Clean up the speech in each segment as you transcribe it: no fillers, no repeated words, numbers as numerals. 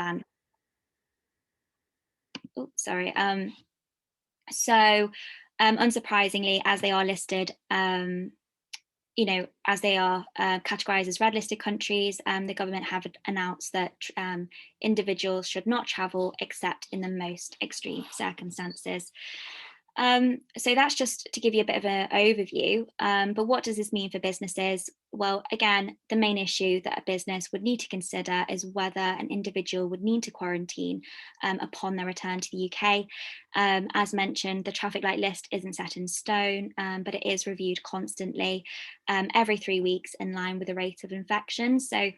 plan. Oh, sorry. So unsurprisingly, as they are listed, as they are categorized as red listed countries, the government have announced that individuals should not travel except in the most extreme circumstances. So that's just to give you a bit of an overview. But what does this mean for businesses? Well, again, the main issue that a business would need to consider is whether an individual would need to quarantine upon their return to the UK. As mentioned, the traffic light list isn't set in stone, but it is reviewed constantly every 3 weeks in line with the rate of infection. So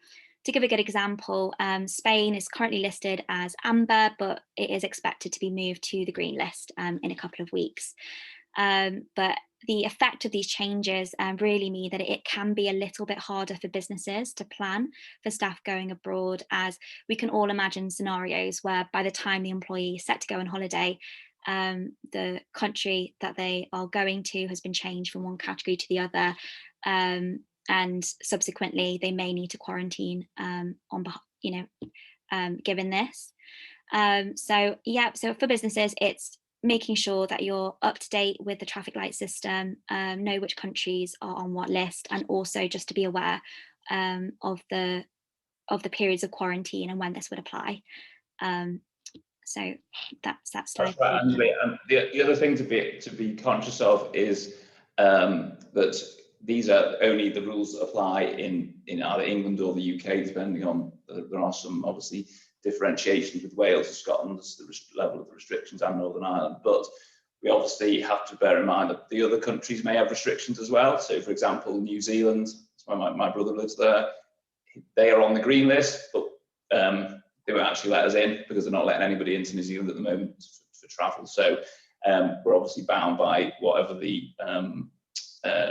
to give a good example, Spain is currently listed as amber, but it is expected to be moved to the green list in a couple of weeks. But the effect of these changes really mean that it can be a little bit harder for businesses to plan for staff going abroad, as we can all imagine scenarios where by the time the employee is set to go on holiday, the country that they are going to has been changed from one category to the other. And subsequently, they may need to quarantine given this. So for businesses, it's making sure that you're up to date with the traffic light system, know which countries are on what list, and also just to be aware of the periods of quarantine and when this would apply. So that's slide. That's right, Anjali. And the other thing to be conscious of is that these are only the rules that apply in either England or the UK, depending on, there are some obviously differentiations with Wales and Scotland, the level of the restrictions, and Northern Ireland. But we obviously have to bear in mind that the other countries may have restrictions as well. So for example, New Zealand, that's why my brother lives there, they are on the green list, but they won't actually let us in because they're not letting anybody into New Zealand at the moment for travel. So we're obviously bound by whatever the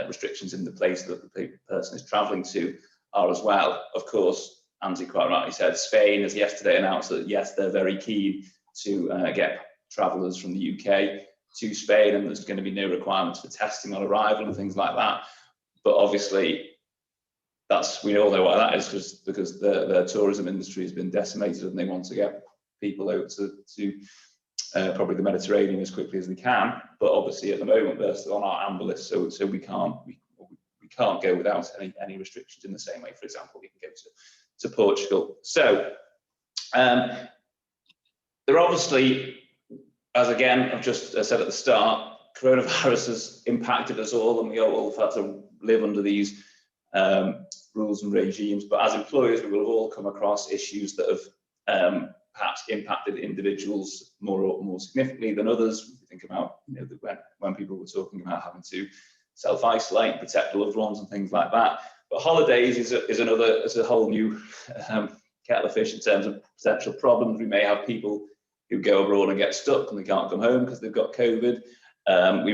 restrictions in the place that the person is travelling to are as well. Of course, Andy quite rightly said, Spain has yesterday announced that yes, they're very keen to get travellers from the UK to Spain, and there's going to be no requirements for testing on arrival and things like that. But obviously, we all know why that is, because the tourism industry has been decimated, and they want to get people out to probably the Mediterranean as quickly as they can. But obviously, at the moment, they're still on our amber list, so we can't go without any restrictions in the same way. For example, we can go to Portugal. So there obviously, as again I've just said at the start, coronavirus has impacted us all, and we all have had to live under these rules and regimes. But as employers, we will have all come across issues that have perhaps impacted individuals more significantly than others. We think about, when people were talking about having to self-isolate, protect loved ones, and things like that. But holidays is a whole new kettle of fish in terms of potential problems. We may have people who go abroad and get stuck and they can't come home because they've got COVID. We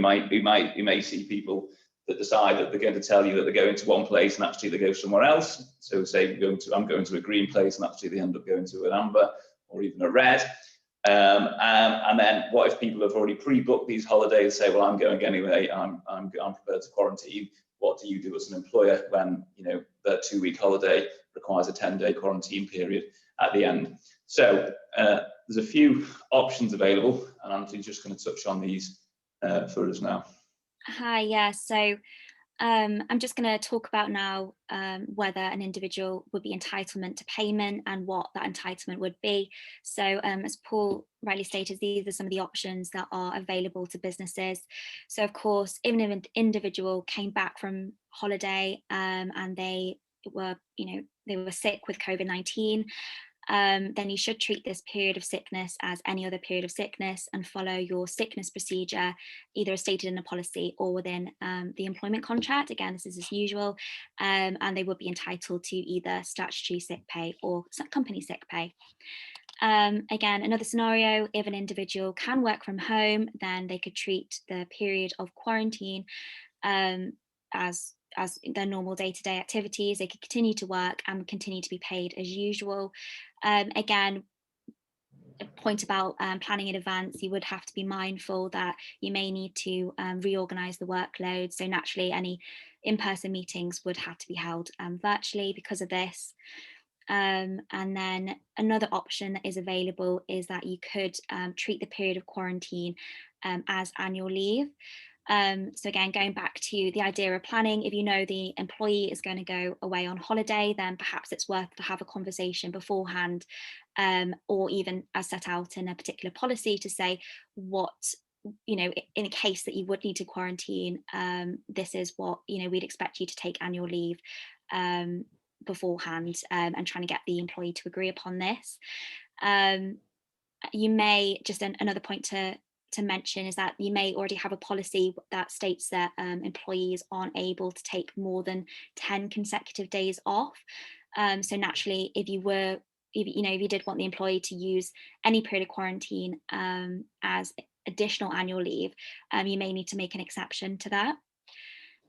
may see people that decide that they're going to tell you that they're going to one place and actually they go somewhere else. So say I'm going to a green place and actually they end up going to an amber or even a red. And then what if people have already pre-booked these holidays and say, well, I'm going anyway, I'm prepared to quarantine. What do you do as an employer when their 2-week holiday requires a 10-day quarantine period at the end? So there's a few options available, and I'm just going to touch on these for us now. Hi, yeah. So I'm just going to talk about now whether an individual would be entitled to payment and what that entitlement would be. So as Paul rightly stated, these are some of the options that are available to businesses. So of course, even if an individual came back from holiday and they were sick with COVID-19, then you should treat this period of sickness as any other period of sickness and follow your sickness procedure, either as stated in a policy or within the employment contract. Again, this is as usual, and they would be entitled to either statutory sick pay or company sick pay. Again, another scenario, if an individual can work from home, then they could treat the period of quarantine as their normal day-to-day activities. They could continue to work and continue to be paid as usual. Again, a point about planning in advance, you would have to be mindful that you may need to reorganize the workload. So naturally, any in-person meetings would have to be held virtually because of this. And then another option that is available is that you could treat the period of quarantine as annual leave. So again, going back to the idea of planning, if you know the employee is going to go away on holiday, then perhaps it's worth to have a conversation beforehand, or even as set out in a particular policy to say what, in a case that you would need to quarantine, this is what, we'd expect you to take annual leave beforehand, and trying to get the employee to agree upon this. You may, just another point to mention is that you may already have a policy that states that employees aren't able to take more than 10 consecutive days off. So naturally, if you did want the employee to use any period of quarantine as additional annual leave, you may need to make an exception to that.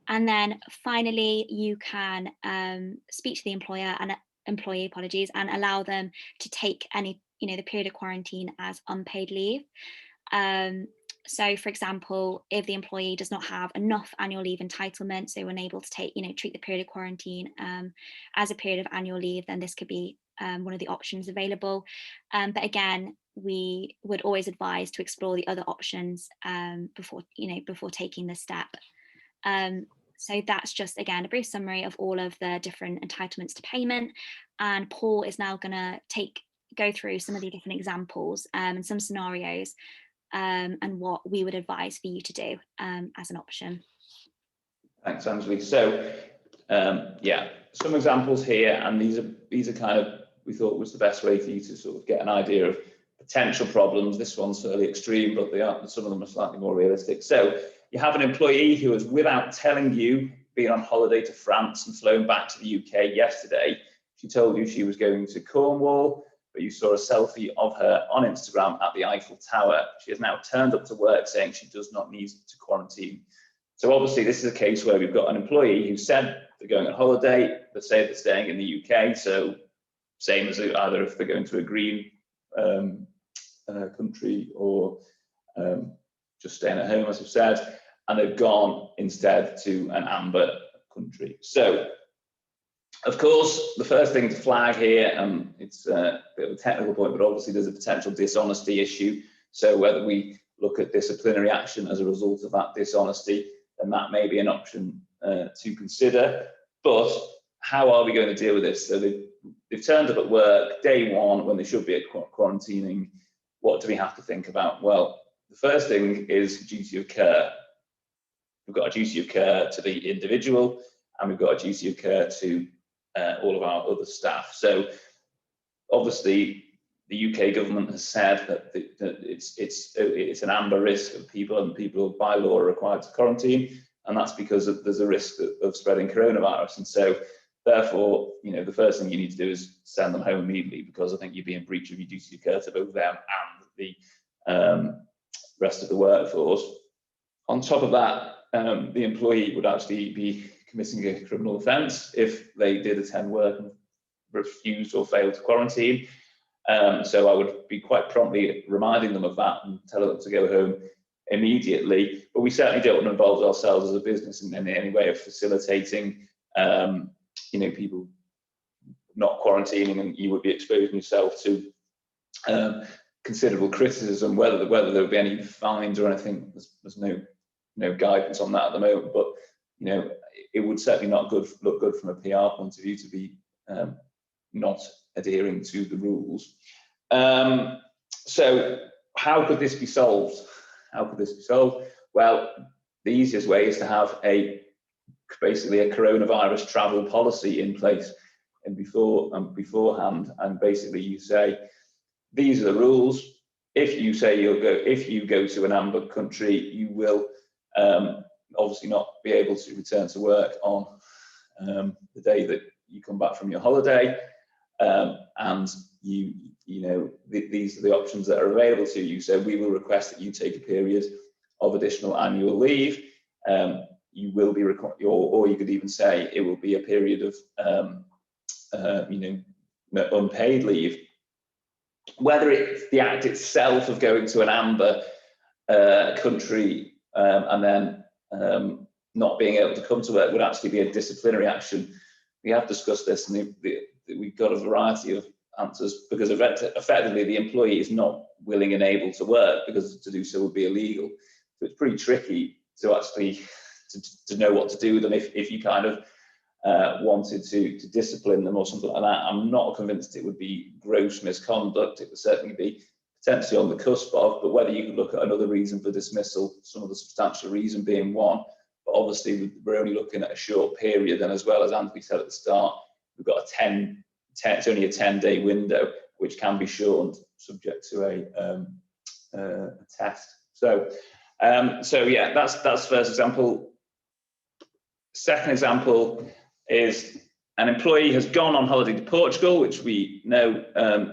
And then finally, you can speak to the employee, and allow them to take any, the period of quarantine as unpaid leave. So for example, if the employee does not have enough annual leave entitlement, so unable to take, treat the period of quarantine as a period of annual leave, then this could be one of the options available. But again, we would always advise to explore the other options before taking this step. So that's just, again, a brief summary of all of the different entitlements to payment. And Paul is now going to go through some of the different examples and some scenarios, and what we would advise for you to do as an option. Thanks, Anjali. So yeah, some examples here, and these are kind of, we thought was the best way for you to sort of get an idea of potential problems. This one's fairly extreme, but some of them are slightly more realistic. So you have an employee who has, without telling you, been on holiday to France and flown back to the UK yesterday. She told you she was going to Cornwall, but you saw a selfie of her on Instagram at the Eiffel Tower. She has now turned up to work saying she does not need to quarantine. So obviously this is a case where we've got an employee who said they're going on holiday, but say they're staying in the UK. So same as either if they're going to a green country or just staying at home, as I've said, and they've gone instead to an amber country. So of course, the first thing to flag here, it's a bit of a technical point, but obviously there's a potential dishonesty issue. So whether we look at disciplinary action as a result of that dishonesty, then that may be an option to consider. But how are we going to deal with this? So they've turned up at work day one when they should be at quarantining. What do we have to think about? Well, the first thing is duty of care. We've got a duty of care to the individual, and we've got a duty of care to all of our other staff. So obviously the UK government has said that it's an amber risk of people, and people by law are required to quarantine, and that's because there's a risk of spreading coronavirus. And so therefore, the first thing you need to do is send them home immediately, because I think you'd be in breach of your duty of care to both them and the rest of the workforce. On top of that, the employee would actually be committing a criminal offence if they did attend work and refused or failed to quarantine. So I would be quite promptly reminding them of that and telling them to go home immediately. But we certainly don't want to involve ourselves as a business in any way of facilitating, people not quarantining, and you would be exposing yourself to considerable criticism. Whether there would be any fines or anything, there's no guidance on that at the moment. But it would certainly not look good from a PR point of view to be not adhering to the rules. So how could this be solved? Well, the easiest way is to have basically a coronavirus travel policy in place beforehand, and basically you say, these are the rules. If you go to an amber country, you will obviously not be able to return to work on the day that you come back from your holiday, and these are the options that are available to you. So we will request that you take a period of additional annual leave. You will be required, or you could even say it will be a period of unpaid leave. Whether it's the act itself of going to an amber country and then not being able to come to work would actually be a disciplinary action. We have discussed this, and we've got a variety of answers, because effectively the employee is not willing and able to work, because to do so would be illegal. So it's pretty tricky to actually to know what to do with them if you kind of wanted to discipline them or something like that. I'm not convinced it would be gross misconduct. It would certainly be potentially on the cusp of, but whether you could look at another reason for dismissal, some of the substantial reason being one, but obviously we're only looking at a short period, and as well as Anthony said at the start, we've got it's only a 10-day window, which can be shortened subject to a test. So yeah, that's first example. Second example is an employee has gone on holiday to Portugal, which we know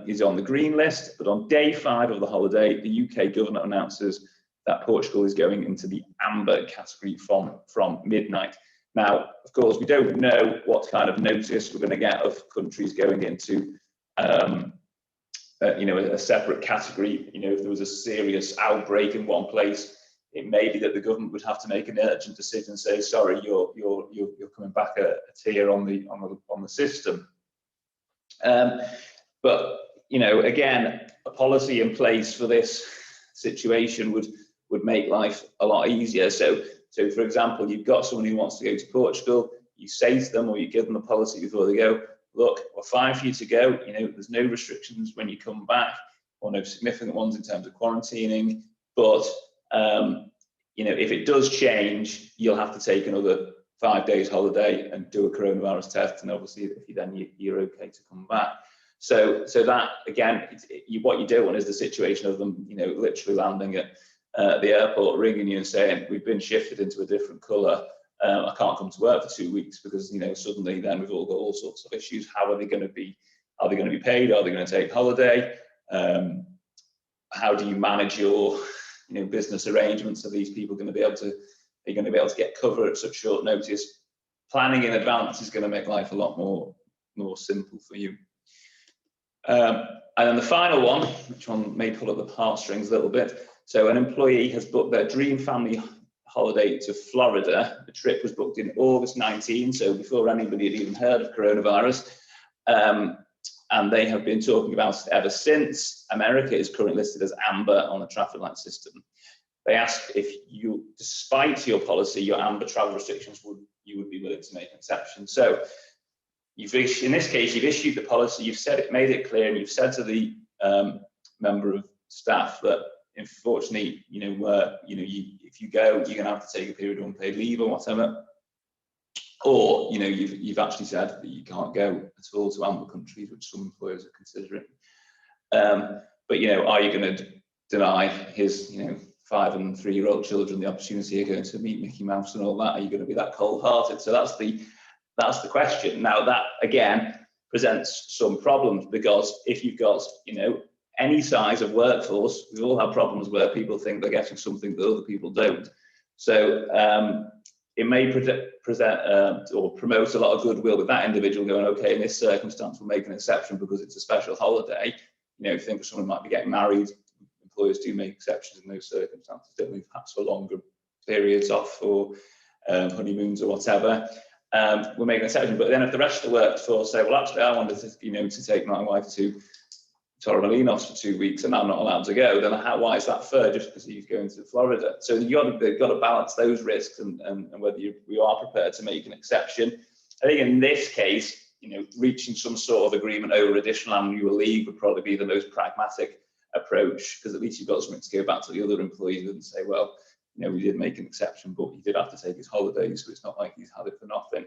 is on the green list, but on day 5 of the holiday, the UK government announces that Portugal is going into the amber category from midnight. Now, of course, we don't know what kind of notice we're going to get of countries going into a separate category. If there was a serious outbreak in one place, it may be that the government would have to make an urgent decision and say, sorry, you're coming back a tier on the system. But again, a policy in place for this situation would make life a lot easier. So for example, you've got someone who wants to go to Portugal, you say to them, or you give them a policy before they go, look, we're fine for you to go, there's no restrictions when you come back, or no significant ones in terms of quarantining, but if it does change, you'll have to take another 5 days holiday and do a coronavirus test, and obviously you're okay to come back. So that, again, what you don't want is the situation of them literally landing at the airport, ringing you and saying, we've been shifted into a different colour, I can't come to work for 2 weeks, because suddenly then we've all got all sorts of issues. How are they going to be paid? Are they going to take holiday? How do you manage your business arrangements? Are these people going to be able to get cover at such short notice? Planning in advance is going to make life a lot more simple for you. And then the final one, which one may pull up the heartstrings a little bit. So an employee has booked their dream family holiday to Florida. The trip was booked in August 19, so before anybody had even heard of coronavirus. And they have been talking about it ever since. America is currently listed as amber on the traffic light system. They asked if you, despite your policy, your amber travel restrictions, you would be willing to make an exception. So in this case, you've issued the policy, you've said it, made it clear, and you've said to the member of staff that, unfortunately, if you go, you're going to have to take a period of unpaid leave or whatever. Or you've actually said that you can't go at all to amber countries, which some employers are considering. But are you going to deny his 5 and 3-year-old children the opportunity of going to meet Mickey Mouse and all that? Are you going to be that cold-hearted? So that's the question. Now that again presents some problems, because if you've got any size of workforce, we all have problems where people think they're getting something that other people don't. So it may present or promote a lot of goodwill with that individual going, okay, in this circumstance, we'll make an exception because it's a special holiday. Think someone might be getting married. Employers do make exceptions in those circumstances, don't we? Perhaps for longer periods off, or honeymoons or whatever. We'll make an exception. But then if the rest of the workforce say, well, actually, I wanted to take my wife to Torremolinos for 2 weeks and I'm not allowed to go, then why is that fair just because he's going to Florida? So you've got to balance those risks and whether you are prepared to make an exception. I think in this case, reaching some sort of agreement over additional annual leave would probably be the most pragmatic approach, because at least you've got something to go back to the other employees and say, well, we did make an exception, but he did have to take his holidays, so it's not like he's had it for nothing.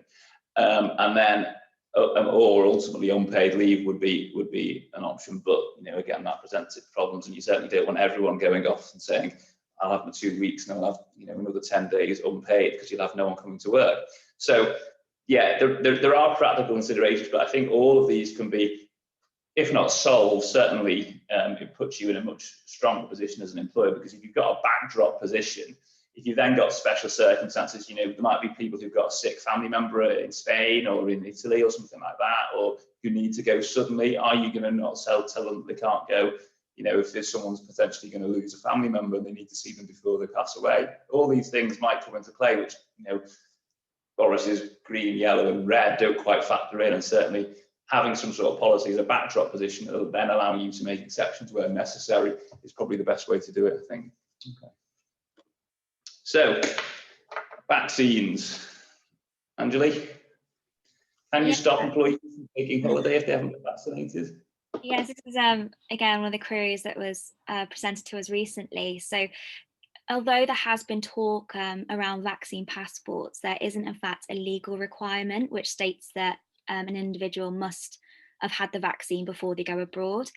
And then or ultimately unpaid leave would be an option, but again, that presents its problems, and you certainly don't want everyone going off and saying, I'll have my 2 weeks and I'll have another 10 days unpaid, because you'll have no one coming to work. So yeah, there are practical considerations, but I think all of these can be, if not solved, certainly it puts you in a much stronger position as an employer, because if you've got a backdrop position, if you've then got special circumstances, there might be people who've got a sick family member in Spain or in Italy or something like that, or who need to go suddenly. Are you going to not tell them they can't go? If there's someone's potentially going to lose a family member and they need to see them before they pass away. All these things might come into play, which, Boris's green, yellow and red don't quite factor in, and certainly having some sort of policy as a backdrop position that will then allow you to make exceptions where necessary is probably the best way to do it, I think. Okay. So, vaccines. Anjali, can you stop employees from taking holiday if they haven't been vaccinated? Yes, this is again one of the queries that was presented to us recently. So, although there has been talk around vaccine passports, there isn't in fact a legal requirement which states that an individual must have had the vaccine before they go abroad.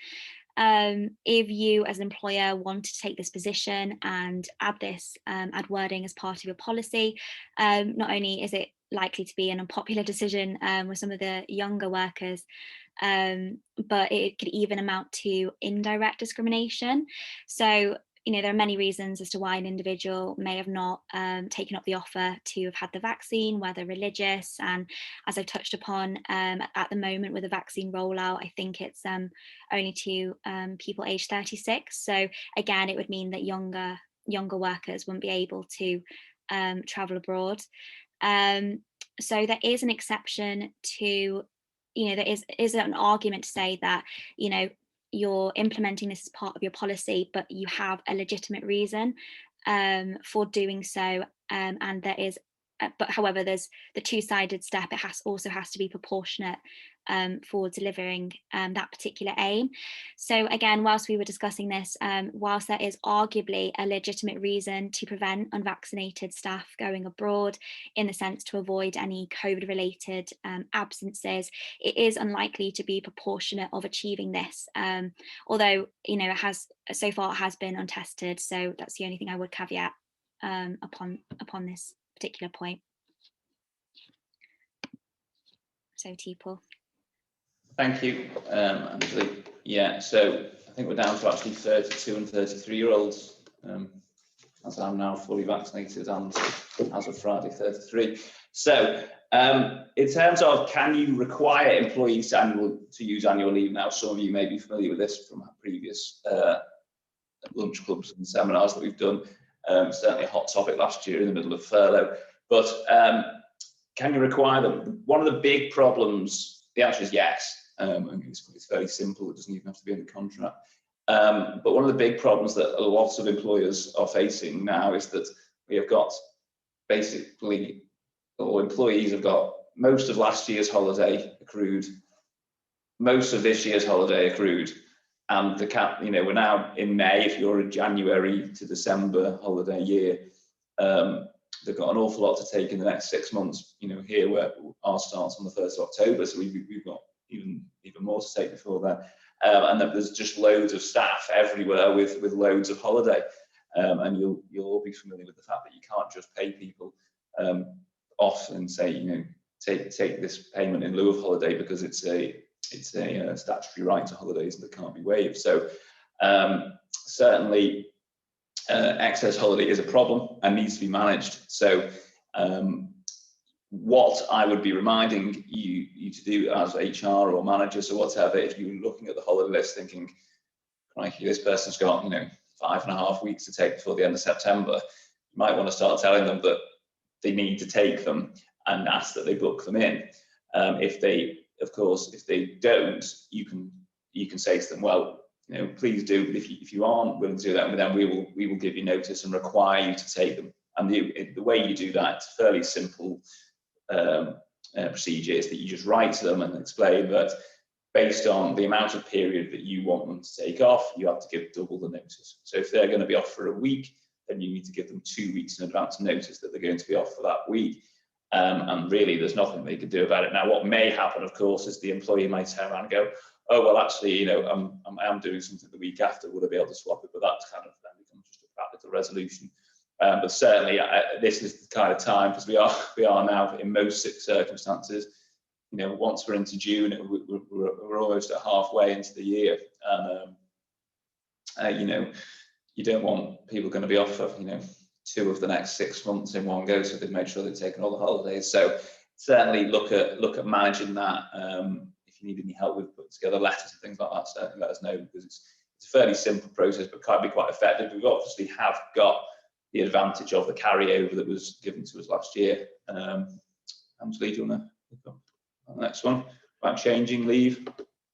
If you as an employer want to take this position and add wording as part of your policy, not only is it likely to be an unpopular decision with some of the younger workers, but it could even amount to indirect discrimination. So, there are many reasons as to why an individual may have not taken up the offer to have had the vaccine, whether religious. And as I've touched upon, at the moment with the vaccine rollout, I think it's only to people aged 36. So again, it would mean that younger workers wouldn't be able to travel abroad. So there is an exception to, there is an argument to say that, you're implementing this as part of your policy, but you have a legitimate reason for doing so. And there is, but however, there's the two-sided step. It also has to be proportionate for delivering that particular aim. So again, whilst we were discussing this, whilst there is arguably a legitimate reason to prevent unvaccinated staff going abroad in the sense to avoid any COVID-related absences, it is unlikely to be proportionate of achieving this. Although, it has been untested. So that's the only thing I would caveat upon this particular point. So, Paul. Thank you, Anjali. Yeah, so I think we're down to actually 32 and 33-year-olds, as I'm now fully vaccinated and as of Friday 33. So in terms of, can you require employees to use annual leave? Now, some of you may be familiar with this from previous lunch clubs and seminars that we've done. Certainly a hot topic last year in the middle of furlough. But can you require them? One of the big problems, the answer is yes. It's very simple. It doesn't even have to be in the contract. But one of the big problems that lots of employers are facing now is that we have got basically, or employees have got most of last year's holiday accrued, most of this year's holiday accrued, and the cap, we're now in May. If you're a January to December holiday year, they've got an awful lot to take in the next 6 months. Here where ours starts on the 1st of October, so we've got even more to take before then. And then there's just loads of staff everywhere with loads of holiday. And you'll all be familiar with the fact that you can't just pay people off and say, take this payment in lieu of holiday, because it's a statutory right to holidays that can't be waived. So certainly excess holiday is a problem and needs to be managed. So what I would be reminding you to do as HR or managers or whatever, if you're looking at the holiday list thinking, crikey, this person's got 5.5 weeks to take before the end of September, you might want to start telling them that they need to take them and ask that they book them in. If they don't, you can say to them, well, please do, but if you aren't willing to do that, then we will give you notice and require you to take them. And the way you do that, it's a fairly simple procedure, is that you just write to them and explain that based on the amount of period that you want them to take off, you have to give double the notice. So if they're going to be off for a week, then you need to give them 2 weeks in advance notice that they're going to be off for that week. And really, there's nothing they could do about it. Now, what may happen, of course, is the employee might turn around and go, oh, well, actually, I am doing something the week after. Would I be able to swap it? But that's kind of then becomes just a practical resolution. But certainly, this is the kind of time, because we are now in most circumstances. Once we're into June, we're almost at halfway into the year, and you don't want people going to be off for 2 of the next 6 months in one go, so they've made sure they've taken all the holidays. So certainly look at managing that. If you need any help with putting together letters and things like that, certainly let us know, because it's a fairly simple process, but can be quite effective. We've obviously have got the advantage of the carryover that was given to us last year. Anjali, do you want to look up on the next one? about changing leave?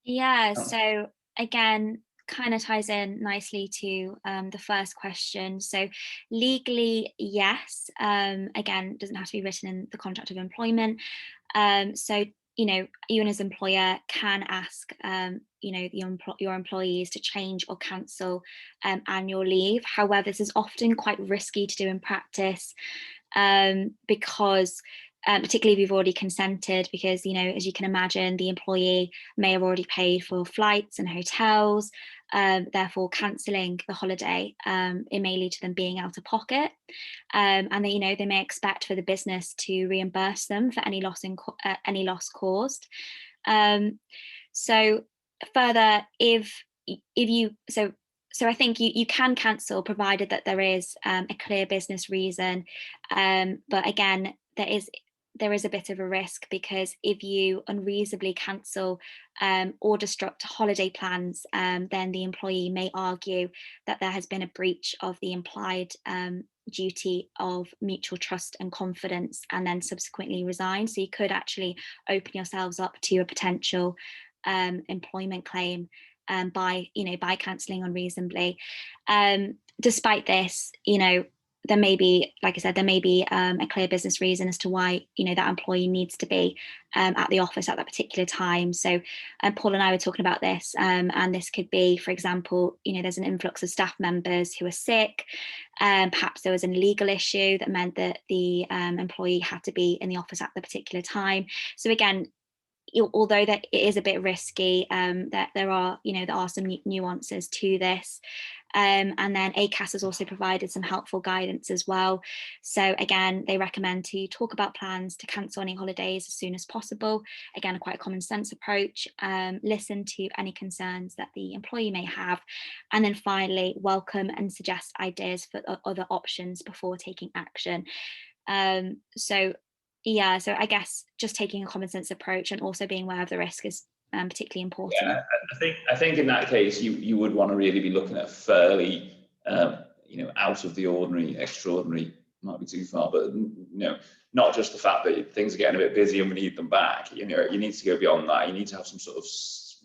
Yeah, so again, kind of ties in nicely to the first question. So legally, yes. Again, doesn't have to be written in the contract of employment. So you as employer can ask your employees to change or cancel annual leave. However, this is often quite risky to do in practice, because particularly if you've already consented, because as you can imagine, the employee may have already paid for flights and hotels. Therefore, cancelling the holiday, it may lead to them being out of pocket, and they may expect for the business to reimburse them for any loss caused. So further, if you so I think you can cancel, provided that there is a clear business reason. But again, there is a bit of a risk, because if you unreasonably cancel or disrupt holiday plans, then the employee may argue that there has been a breach of the implied duty of mutual trust and confidence, and then subsequently resign. So you could actually open yourselves up to a potential employment claim by cancelling unreasonably. Despite this, there may be, like I said, a clear business reason as to why that employee needs to be at the office at that particular time. So Paul and I were talking about this, and this could be, for example, there's an influx of staff members who are sick. Perhaps there was an illegal issue that meant that the employee had to be in the office at the particular time. So again, although that it is a bit risky, that there are some nuances to this. And then ACAS has also provided some helpful guidance as well. So again, they recommend to talk about plans to cancel any holidays as soon as possible. Again, quite a common sense approach. Listen to any concerns that the employee may have. And then finally, welcome and suggest ideas for other options before taking action. So I guess just taking a common sense approach and also being aware of the risk is particularly important. Yeah, I think in that case you would want to really be looking at fairly out of the ordinary. Extraordinary might be too far, but not just the fact that things are getting a bit busy and we need them back. You need to go beyond that. You need to have some sort of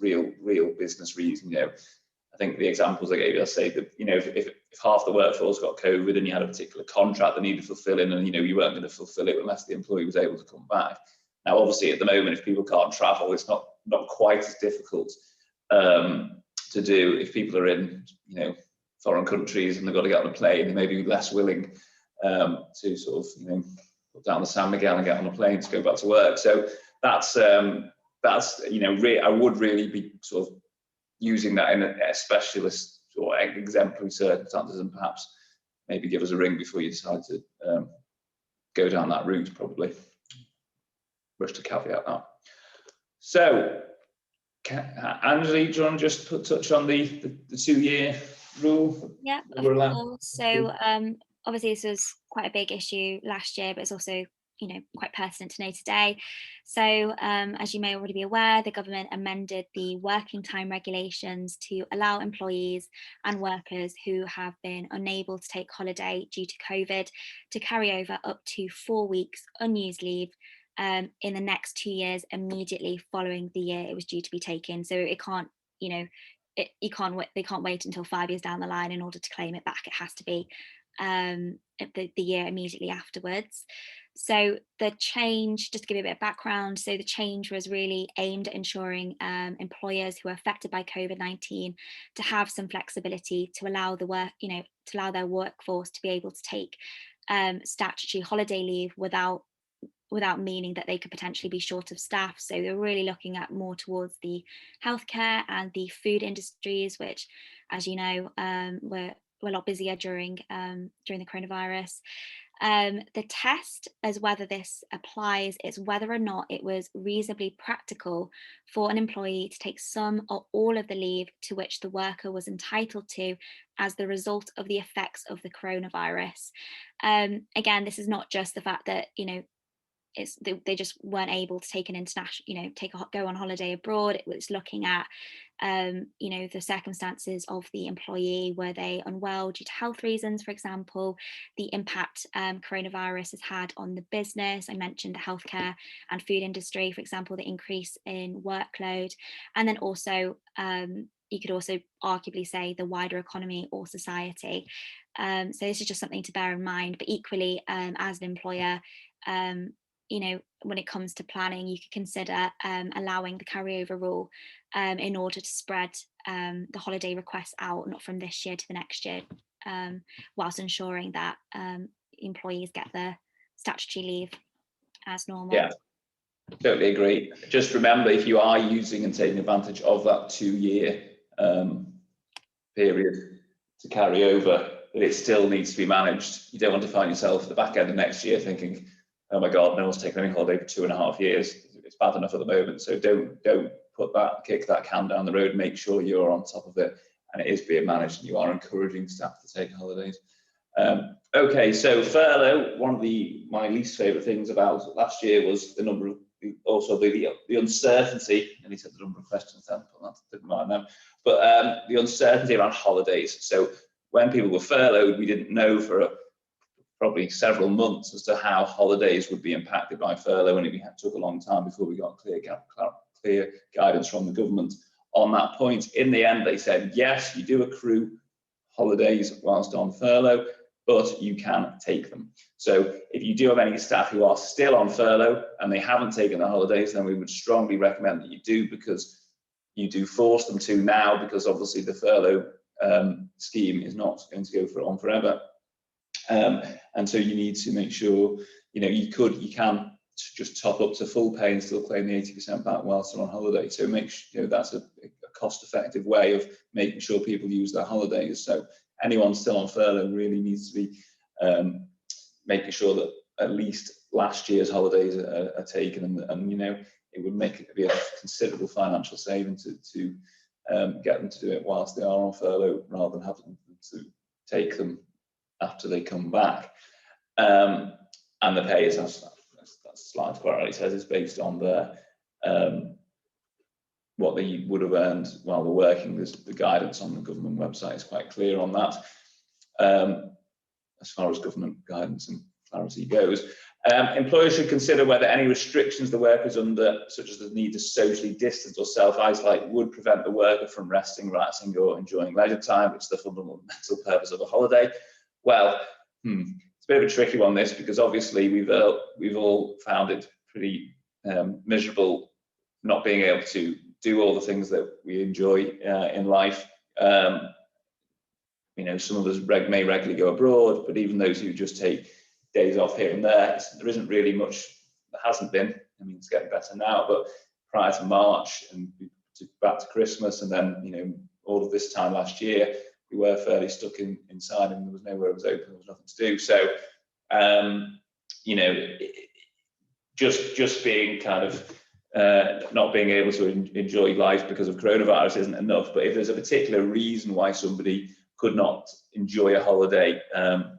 real business reason. I think the examples I gave you, I say that if half the workforce got COVID and you had a particular contract that needed fulfilling, and you weren't going to fulfill it unless the employee was able to come back. Now, obviously, at the moment, if people can't travel, it's not quite as difficult to do. If people are in foreign countries and they've got to get on a plane, they may be less willing to sort of put down the San Miguel and get on a plane to go back to work. So that's I would really be sort of using that in a specialist or exemplary circumstances, and perhaps maybe give us a ring before you decide to go down that route, probably. Wish to caveat that. So, Anjali, do you want to just touch on the 2-year rule? Yeah, of course. So obviously this was quite a big issue last year, but it's also quite pertinent to know today. So as you may already be aware, the government amended the working time regulations to allow employees and workers who have been unable to take holiday due to COVID to carry over up to 4 weeks unused leave in the next 2 years immediately following the year it was due to be taken. So it can't, they can't wait until 5 years down the line in order to claim it back. It has to be the year immediately afterwards. So the change, just to give you a bit of background, so the change was really aimed at ensuring employers who are affected by COVID-19 to have some flexibility to allow their workforce to be able to take statutory holiday leave without meaning that they could potentially be short of staff. So they're really looking at more towards the healthcare and the food industries, which, as you know, were a lot busier during the coronavirus. The test as whether this applies is whether or not it was reasonably practical for an employee to take some or all of the leave to which the worker was entitled to as the result of the effects of the coronavirus. Again, this is not just the fact that they just weren't able to take an international, go on holiday abroad. It was looking at, the circumstances of the employee. Were they unwell due to health reasons, for example? The impact coronavirus has had on the business. I mentioned the healthcare and food industry, for example, the increase in workload. And then also, you could also arguably say the wider economy or society. So this is just something to bear in mind. But equally, as an employer, when it comes to planning, you could consider allowing the carryover rule in order to spread the holiday requests out, not from this year to the next year, whilst ensuring that employees get the statutory leave as normal. Yeah, totally agree. Just remember, if you are using and taking advantage of that 2-year period to carry over, that it still needs to be managed. You don't want to find yourself at the back end of next year thinking, oh my God, no one's taken any holiday for 2.5 years. It's bad enough at the moment. So don't kick that can down the road. Make sure you're on top of it and it is being managed and you are encouraging staff to take holidays. Okay, so furlough, one of my least favourite things about last year was the number of, also the uncertainty, and he said the number of questions then, but that didn't mind them, but the uncertainty around holidays. So when people were furloughed, we didn't know for probably several months as to how holidays would be impacted by furlough, and it took a long time before we got clear guidance from the government on that point. In the end, they said, yes, you do accrue holidays whilst on furlough, but you can take them. So if you do have any staff who are still on furlough and they haven't taken the holidays, then we would strongly recommend that you do, because you do force them to now, because obviously the furlough scheme is not going to go on forever. And so you need to make sure, you can just top up to full pay and still claim the 80% back whilst they're on holiday. So make sure that's a cost-effective way of making sure people use their holidays. So anyone still on furlough really needs to be making sure that at least last year's holidays are taken, and it would make it be a considerable financial saving to get them to do it whilst they are on furlough, rather than having to take them after they come back. And the pay is, as slide quite rightly says, is based on their what they would have earned while they're working. The guidance on the government website is quite clear on that, as far as government guidance and clarity goes. Employers should consider whether any restrictions the worker is under, such as the need to socially distance or self-isolate, would prevent the worker from resting, relaxing, or enjoying leisure time, which is the fundamental purpose of a holiday. Well, it's a bit of a tricky one, this, because obviously we've all found it pretty miserable not being able to do all the things that we enjoy in life. Some of us may regularly go abroad, but even those who just take days off here and there isn't really much. There hasn't been. I mean, it's getting better now, but prior to March and back to Christmas, and then all of this time last year, we were fairly stuck inside, and there was nowhere it was open. There was nothing to do. So, just being kind of not being able to enjoy life because of coronavirus isn't enough. But if there's a particular reason why somebody could not enjoy a holiday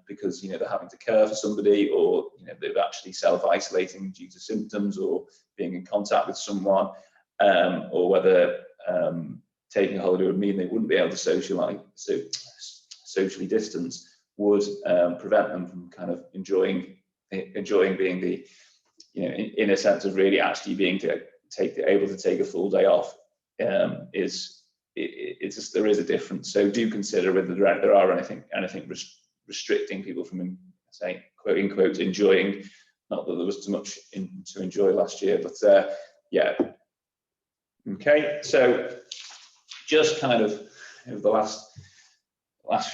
because they're having to care for somebody, or they're actually self-isolating due to symptoms or being in contact with someone, or whether taking a holiday would mean they wouldn't be able to socially distance, would prevent them from kind of enjoying being the in a sense of really actually being able to take a full day off. There is a difference. So do consider whether there are anything restricting people from, say, quote unquote, enjoying. Not that there was too much to enjoy last year, but yeah. Okay, so just kind of the last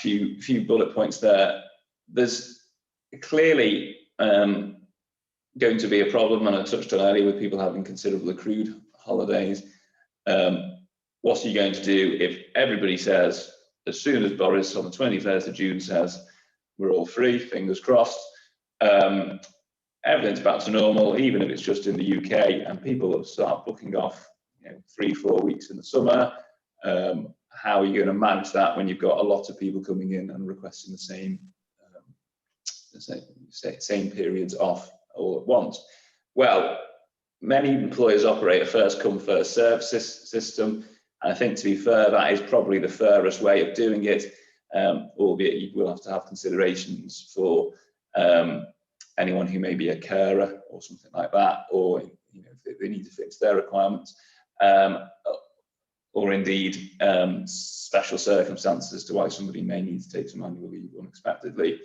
few bullet points there. There's clearly going to be a problem, and I touched on earlier, with people having considerable accrued holidays. What are you going to do if everybody says, as soon as Boris on the 21st of June says we're all free, fingers crossed, everything's back to normal, even if it's just in the UK, and people will start booking off 3-4 weeks in the summer? How are you going to manage that when you've got a lot of people coming in and requesting the same periods off all at once? Well, many employers operate a first come, first served system. And I think, to be fair, that is probably the fairest way of doing it, albeit you will have to have considerations for anyone who may be a carer or something like that, or if they need to fix their requirements, or indeed special circumstances as to why somebody may need to take some annual leave unexpectedly.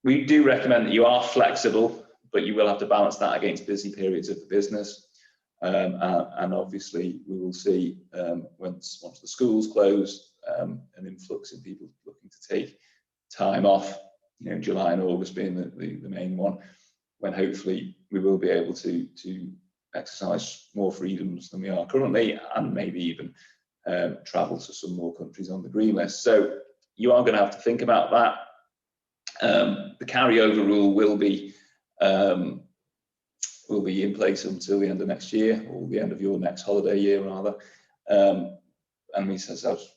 We do recommend that you are flexible, but you will have to balance that against busy periods of the business. And obviously we will see once the schools close, an influx in people looking to take time off, July and August being the main one, when hopefully we will be able to exercise more freedoms than we are currently, and maybe even travel to some more countries on the green list. So you are going to have to think about that. The carryover rule will be in place until the end of next year, or the end of your next holiday year rather. And we says, as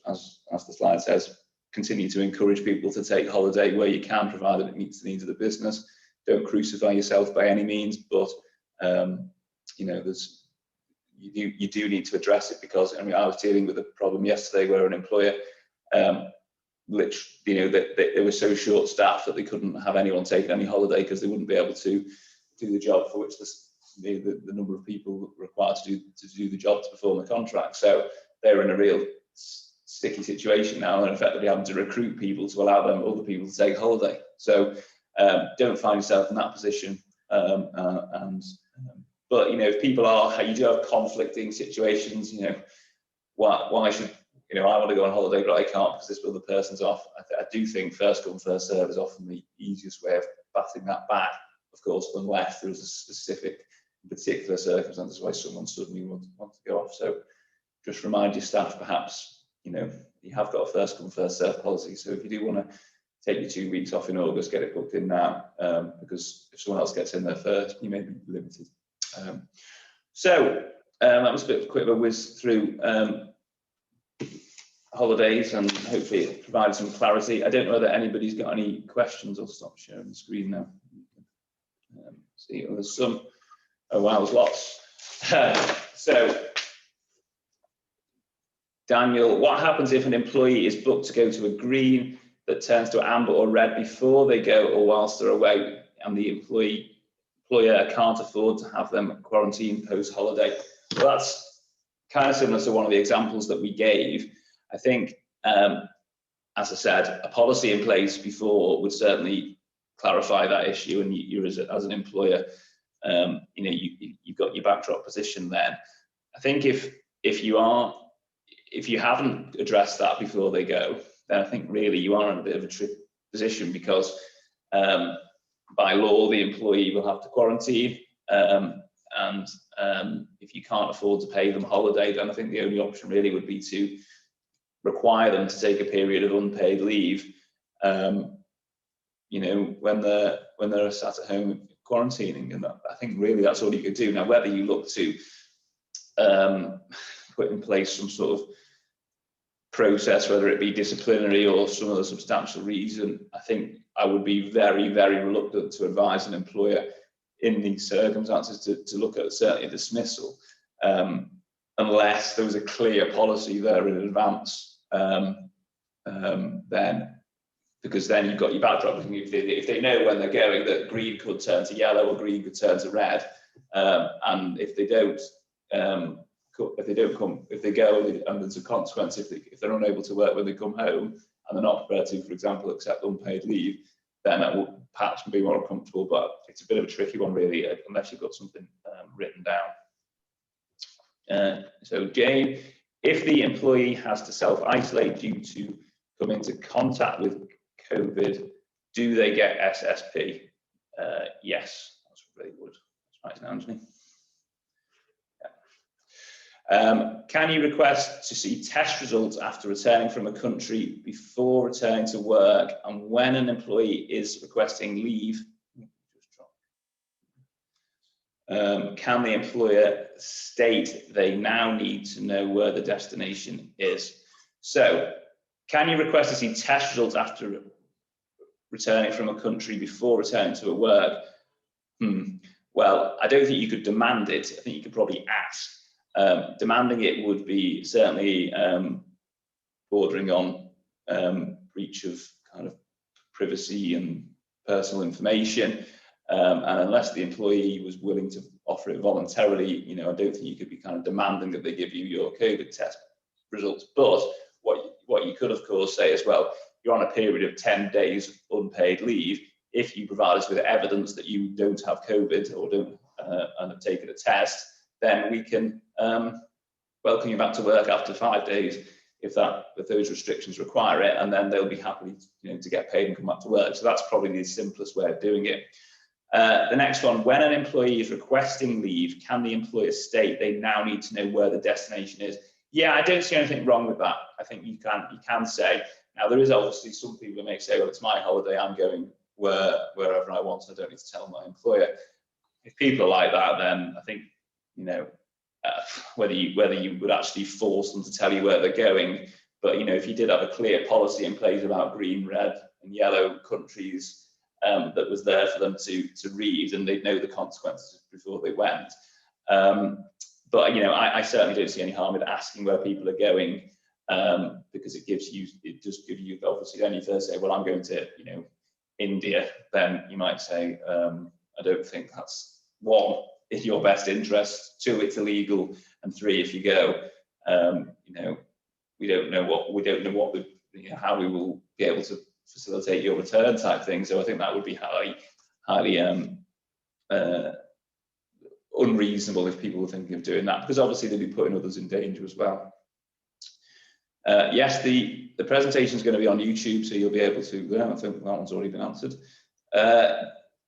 the slide says, continue to encourage people to take holiday where you can, provided it meets the needs of the business. Don't crucify yourself by any means, but you do need to address it, because I was dealing with a problem yesterday where an employer literally, they were so short staffed that they couldn't have anyone taking any holiday because they wouldn't be able to do the job for which the number of people required to do the job to perform the contract. So they're in a real sticky situation now, and effectively having to recruit people to allow other people to take holiday. So don't find yourself in that position. But if people you do have conflicting situations, why should I want to go on holiday but I can't because this other person's off. I do think first come first serve is often the easiest way of batting that back, of course, unless there's a particular circumstances why someone suddenly wants to go off. So just remind your staff, perhaps you have got a first come first serve policy, so if you do want to take your 2 weeks off in August, get it booked in now, because if someone else gets in there first, you may be limited. So that was a bit quick of a whiz through holidays, and hopefully it provided some clarity. I don't know whether anybody's got any questions. I'll stop sharing the screen now. See, there's some. Oh wow, there's lots. So Daniel, what happens if an employee is booked to go to a green that turns to amber or red before they go or whilst they're away, and the employer can't afford to have them quarantined post-holiday? Well, that's kind of similar to one of the examples that we gave. I think, as I said, a policy in place before would certainly clarify that issue, and you as an employer, you've got your backdrop position then. I think if you haven't addressed that before they go, then I think really you are in a bit of a tricky position, because by law the employee will have to quarantine, and if you can't afford to pay them holiday, then I think the only option really would be to require them to take a period of unpaid leave, when they're sat at home quarantining, and I think really that's all you could do. Now, whether you look to put in place some sort of process, whether it be disciplinary or some other substantial reason, I think I would be very, very reluctant to advise an employer in these circumstances to look at certainly a dismissal, unless there was a clear policy there in advance. Then, because then you've got your backdrop. If they know when they're going that green could turn to yellow or green could turn to red, and if they don't come, if they go and there's a consequence, if they're unable to work when they come home and they're not prepared to, for example, accept unpaid leave, then that will perhaps be more uncomfortable. But it's a bit of a tricky one, really, unless you've got something written down. So Jane, if the employee has to self-isolate due to come into contact with COVID, do they get SSP? Yes, that's really good. That's right, Anjali. Can you request to see test results after returning from a country before returning to work? And when an employee is requesting leave, can the employer state they now need to know where the destination is? So, can you request to see test results after returning from a country before returning to a work? Well, I don't think you could demand it. I think you could probably ask. Demanding it would be certainly bordering on breach of kind of privacy and personal information. And unless the employee was willing to offer it voluntarily, you know, I don't think you could be kind of demanding that they give you your COVID test results. But what you could, of course, say as well, you're on a period of 10 days unpaid leave. If you provide us with evidence that you don't have COVID or don't and have taken a test, then we can welcome you back to work after 5 days if those restrictions require it, and then they'll be happy, you know, to get paid and come back to work. So that's probably the simplest way of doing it. The next one, when an employee is requesting leave, can the employer state they now need to know where the destination is? Yeah, I don't see anything wrong with that. I think you can say. Now, there is obviously some people who may say, well, it's my holiday, I'm going wherever I want, so I don't need to tell my employer. If people are like that, then I think, you know, whether you would actually force them to tell you where they're going, but, you know, if you did have a clear policy in place about green, red and yellow countries that was there for them to read, and they'd know the consequences before they went. But, you know, I certainly don't see any harm in asking where people are going, because it does give you obviously, then you first say, well, I'm going to, you know, India, then you might say, I don't think that's, one, in your best interest, two, it's illegal, and three, if you go, you know, we don't know how we will be able to facilitate your return type thing. So I think that would be highly unreasonable if people were thinking of doing that, because obviously they'd be putting others in danger as well. Yes, the presentation is going to be on YouTube, so you'll be able to. I think that one's already been answered.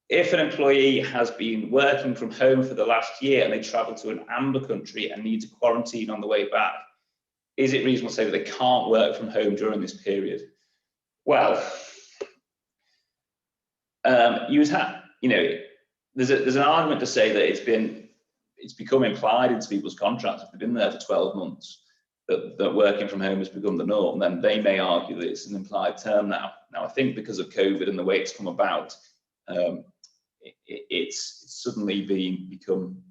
If an employee has been working from home for the last year and they travel to an amber country and need to quarantine on the way back, is it reasonable to say that they can't work from home during this period? Well, you know, there's an argument to say that it's become implied into people's contracts if they've been there for 12 months that working from home has become the norm. Then they may argue that it's an implied term now. Now, I think because of COVID and the way it's come about, it's suddenly become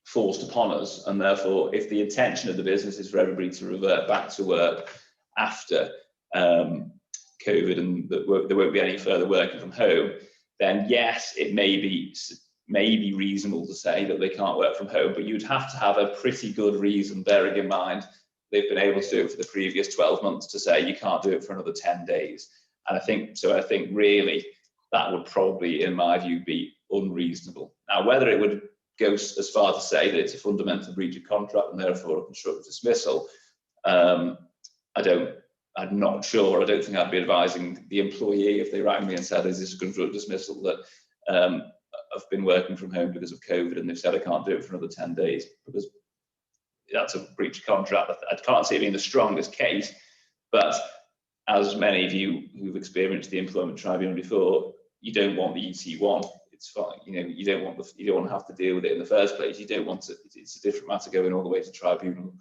forced upon us, and therefore, if the intention of the business is for everybody to revert back to work after COVID and there won't be any further working from home, then yes, it may be reasonable to say that they can't work from home, but you'd have to have a pretty good reason, bearing in mind they've been able to do it for the previous 12 months, to say you can't do it for another 10 days. And I think really that would probably, in my view, be unreasonable. Now, whether it would go as far to say that it's a fundamental breach of contract and therefore a constructive dismissal, I'm not sure. I don't think I'd be advising the employee if they rang me and said, is this a constructive dismissal, that I've been working from home because of COVID and they've said I can't do it for another 10 days, because that's a breach of contract. I can't see it being the strongest case, but as many of you who've experienced the employment tribunal before, you don't want the EC1. It's fine, you know, you don't want to have to deal with it in the first place. You don't want to. It's a different matter going all the way to tribunal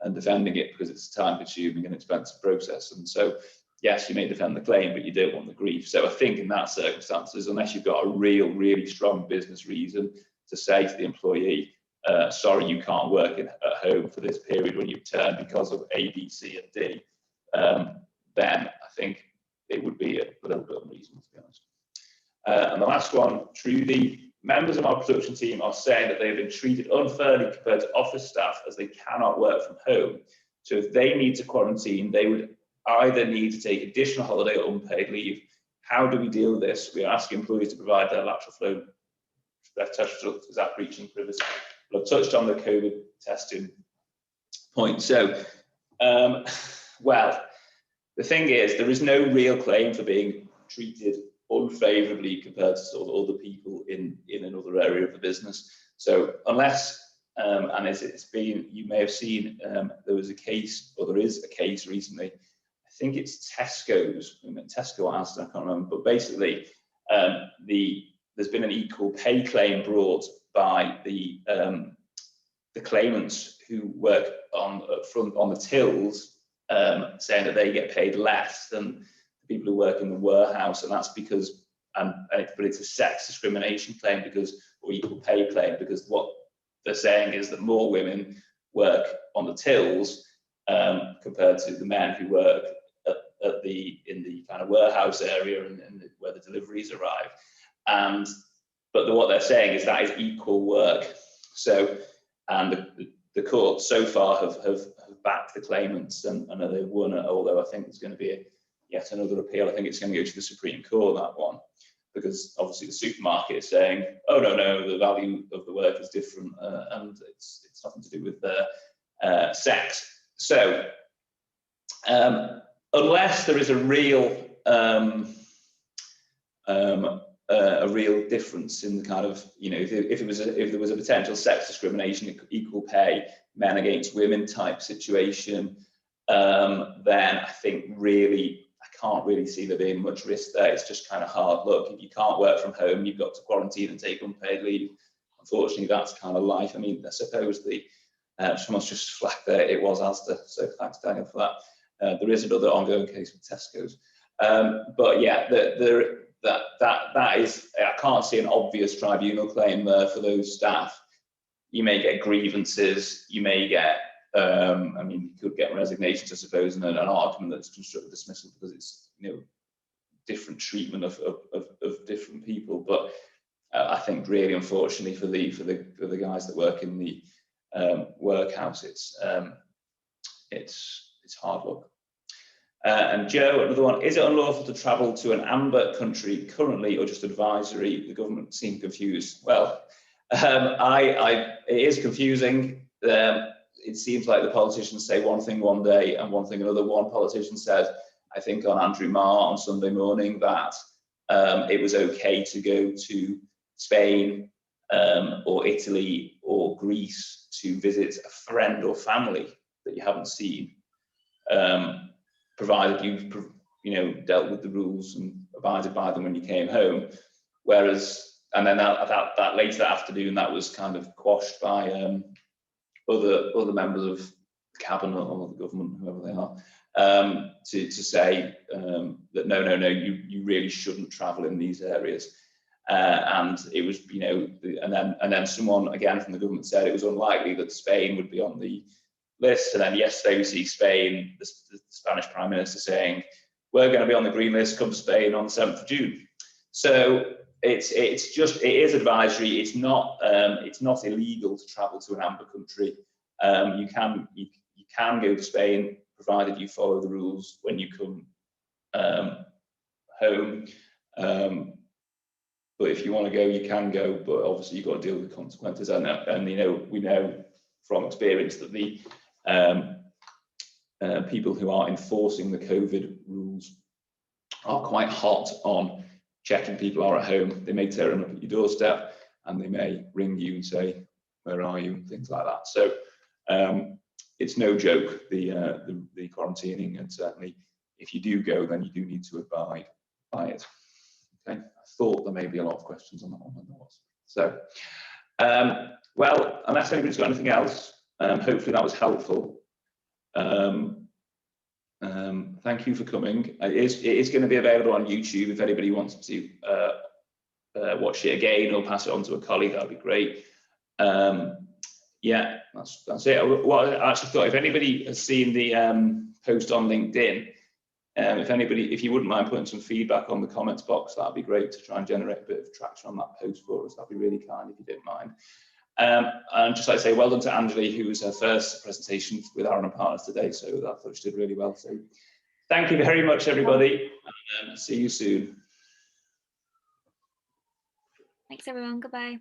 and defending it, because it's a time-consuming and expensive process. And so, yes, you may defend the claim, but you don't want the grief. So I think in that circumstances, unless you've got a really strong business reason to say to the employee, sorry, you can't work at home for this period when you return because of A, B, C, and D, then I think it would be a little bit unreasonable, to be honest. And the last one, Trudy, members of our production team are saying that they've been treated unfairly compared to office staff as they cannot work from home. So if they need to quarantine, they would either need to take additional holiday or unpaid leave. How do we deal with this? We are asking employees to provide their lateral flow test results. Is that breaching privacy? Well, I've touched on the COVID testing point. So, well, the thing is, there is no real claim for being treated unfavorably compared to sort of other people in another area of the business. So unless, and as it's been, you may have seen, there was a case, or there is a case recently, I think it's Tesco's, Tesco or Asda, I can't remember, but basically there's been an equal pay claim brought by the claimants who work on the tills, saying that they get paid less than the people who work in the warehouse, and that's because, but it's a sex discrimination claim, because or equal pay claim, because what they're saying is that more women work on the tills compared to the men who work in the kind of warehouse area and where the deliveries arrive. But what they're saying is that is equal work. So, and the courts so far have backed the claimants, and they've won it, although I think there's going to be yet another appeal. I think it's going to go to the Supreme Court, that one, because obviously the supermarket is saying, oh, no, the value of the work is different, and it's nothing to do with sex. So, unless there is a real difference in the kind of, if there was a potential sex discrimination, equal pay, men against women type situation, then I think really, I can't really see there being much risk there. It's just kind of hard luck. If you can't work from home, you've got to quarantine and take unpaid leave. Unfortunately, that's kind of life. I mean, I suppose someone's just flagged there, it was Asda, so thanks Daniel for that. There is another ongoing case with Tesco's. But yeah, that is, I can't see an obvious tribunal claim there for those staff. You may get grievances, you may get, you could get resignations, I suppose, and an argument that's constructive dismissal because it's, different treatment of different people. But I think really, unfortunately, for the guys that work in the workhouse, it's hard luck. And Joe, another one, is it unlawful to travel to an amber country currently or just advisory? The government seemed confused. Well, it is confusing. It seems like the politicians say one thing one day and one thing another. One politician said, I think on Andrew Marr on Sunday morning, that it was okay to go to Spain or Italy or Greece to visit a friend or family that you haven't seen, provided you've dealt with the rules and abided by them when you came home. Whereas, and then that later that afternoon, that was kind of quashed by other members of the cabinet or the government, whoever they are, to say that no, you really shouldn't travel in these areas. And it was, and then someone again from the government said it was unlikely that Spain would be on the list. And then yesterday we see Spain, the Spanish Prime Minister saying, we're going to be on the green list, come to Spain on the 7th of June. So it is advisory. It's not illegal to travel to an amber country. You can go to Spain provided you follow the rules when you come home. But if you want to go, you can go. But obviously you've got to deal with the consequences. And we know from experience that the people who are enforcing the COVID rules are quite hot on checking people are at home. They may turn up at your doorstep and they may ring you and say, where are you? Things like that. So it's no joke, the quarantining, and certainly if you do go, then you do need to abide by it. Okay, I thought there may be a lot of questions on that one, and there was. So, well, unless anybody's got anything else, hopefully that was helpful. Thank you for coming. It is going to be available on YouTube if anybody wants to watch it again or pass it on to a colleague. That'd be great. Yeah, that's it. Well, I actually thought if anybody has seen the post on LinkedIn, if you wouldn't mind putting some feedback on the comments box, that'd be great to try and generate a bit of traction on that post for us. That'd be really kind if you don't mind. And just like to say, well done to Anjali, who was her first presentation with Aaron and Partners today. So I thought she did really well. So thank you very much, everybody. And see you soon. Thanks, everyone. Goodbye.